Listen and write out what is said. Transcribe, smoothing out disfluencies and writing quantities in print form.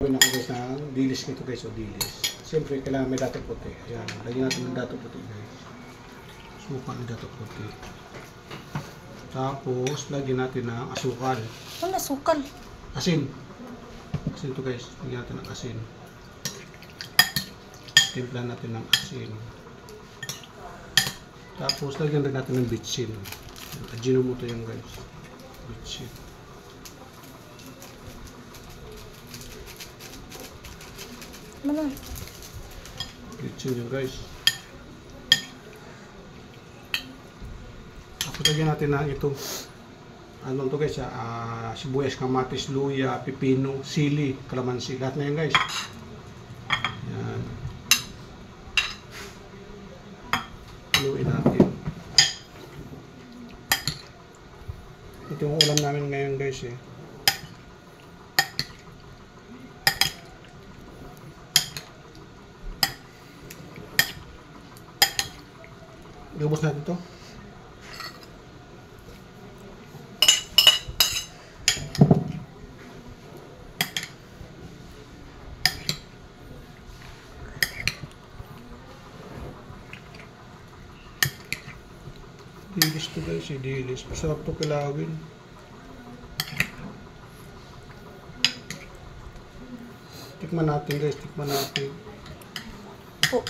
Gawin ako guys ng dilis nito guys, o dilis. Siyempre kailangan may dato puti. Ayan, lagyan natin ng dato puti guys. Suka ng dato puti. Tapos lagyan natin ng asukal. Ano sukal? Asin. Asin to guys, lagyan natin ng asin. Timplan natin ng asin. Tapos lagyan rin natin ng bitsin. Ajinomoto yan guys. Bitsin. Ano? Bitsin yan guys. Tapos lagyan natin ng ito. Ano to guys? Sibuyas, kamatis, luya, pipino, sili, kalamansi. Lahat na yan guys. Yan. Haluin natin. Ito yung ulam namin ngayon guys eh. Lubos natin ito. Dilis to guys, dilis. Masarap to kilawin. Tikman natin guys, tikman natin. Po.